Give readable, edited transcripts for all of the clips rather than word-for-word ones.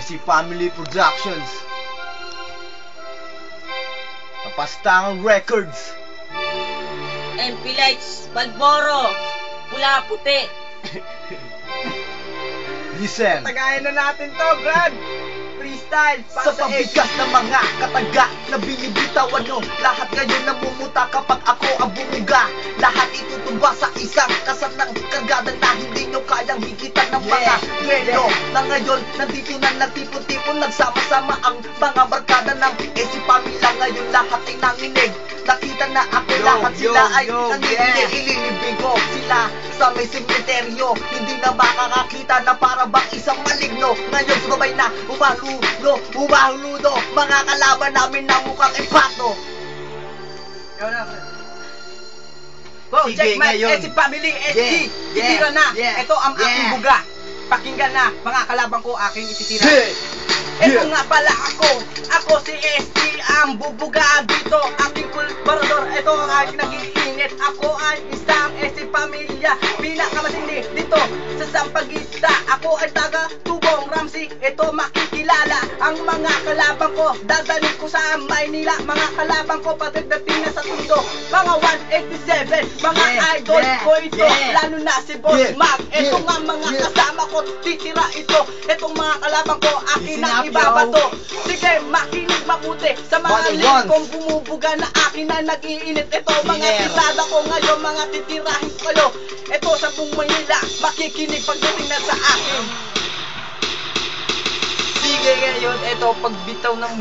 SC Family Productions, Kapastangan Records, MP Lights, Balboro, pula puti. Listen. Tagayin na natin to, Brad. Freestyle. Sa pabigat ng mga kataga na binibitawan nyo, lahat ngayon namumuta kapag ako ang bumuga. Lahat itutumba sa isang kasat ng kargada na hindi nyo kayang higitan ng mga treno. Na ngayon, nandito na nagtipon-tipon, nagsama-sama ang mga barkada ng SC Family. Ngayon lahat ay nanginig, nakita na ako, lahat sila ay nanginig. Ililibing ko sila sa may sementeryo, hindi na makakakita na para bang isang maligno. Ngayon sumabay na umahuludo mga kalaban namin na mukhang empato. Go, Sige, check my ngayon. SC Family, SG. Yeah, Ititira na. yeah, Ito ang aking yeah. buga. Pakinggan na, mga kalaban ko aking ititira. Yeah. Ito nga pala ako si SG ang bubuga dito. Aking kulbarador, ito ang aking nag-iinit. Ako ay isang SC Pamilya, pinakamatindi dito sa Sampaguita. Ako ay taga Tubong Ramsey, ito makikilala. Ang mga kalaban ko, dadalhin ko sa Maynila. Mga kalaban ko, pagdating na sa Tondo. Mga 187, mga idol ko ito. Lalo na si Boss Mag. Ito nga mga kasama ko, titira ito. Itong mga kalaban ko, akin ang ibabato. Sige, makinig mabuti sa mga kong bumubuga na akin na nag-iinit. Ito mga tirada ko ngayon, mga titirahin ko kayo. Ito sa buong Manila, makikinig pagdating na sa akin. Sige ngayon, ito pagbitaw ng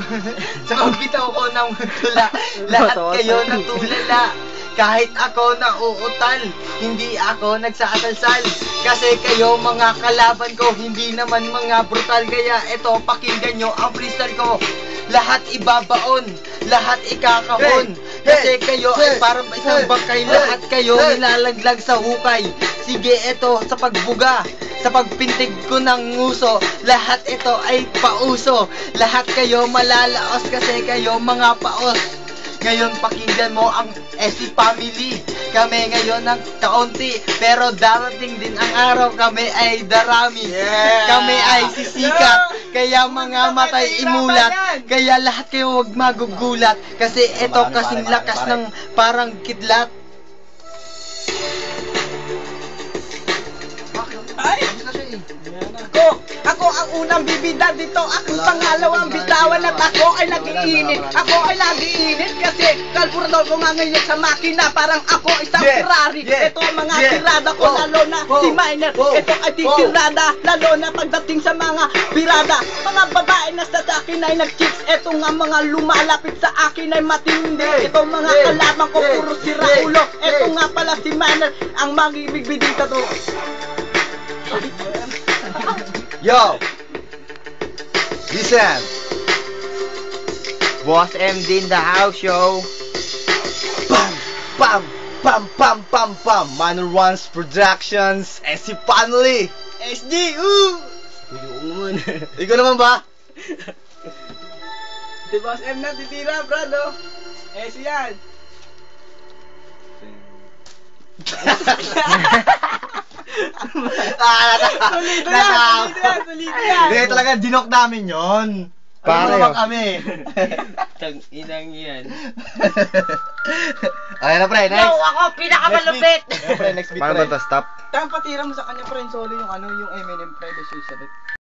sa pagbitaw ko ng tula, lahat kayo natulala. Kahit ako nauutal, hindi ako nagsasalsal. Kasi kayo mga kalaban ko, hindi naman mga brutal. Kaya ito, pakinggan nyo ang freestyle ko. Lahat ibabaon, lahat ikakahon. Kasi kayo ay parang isang bangkay. Lahat kayo nilalaglag sa hukay. Sige, ito sa pagbuga, sa pagpintig ko ng nguso, lahat ito ay pauso. Lahat kayo malalaos kasi kayo mga paos. Ngayon pakinggan mo ang SC Family. Kami ngayon ng kaunti, pero darating din ang araw kami ay darami. Kami ay sisikat, kaya mga matay imulat. Kaya lahat kayo huwag magugulat, kasi ito kasing lakas ng parang kidlat. Ako ang unang bibida dito. Ako pangalawang bitawan at ako ay nag-iinit. Ako ay nag-iinit kasi kalburador ko nga ngayon sa makina. Parang ako isang Ferrari. Ito ang mga tirada ko, lalo na si Miner. Ito ay titirada, lalo na pagdating sa mga birada. Mga babae na sa akin ay nag-chicks. Ito nga mga lumalapit sa akin ay matindi. Ito mga kalaban ko, puro sira ulo. Ito nga pala si Miner, ang magibigbidita to. Yo! Listen! Boss MD in the house, yo! Pam! Pam! Pam! Pam! Pam! Pam! Manor Ones Productions, SC Family! SG! Ikaw naman ba? Si Boss M na titira, bro, no? SG yan! Solito yan! Hindi, talaga dinok namin yon. Para naman kami. Tag-inang yan. Ayan na, pre, next. Yo, ako pinakamalupit! Next beat, pre. Paano ba ito? Stop? Tama patira mo sa kanya, pre, solo yung yung Eminem, pre, the suicide.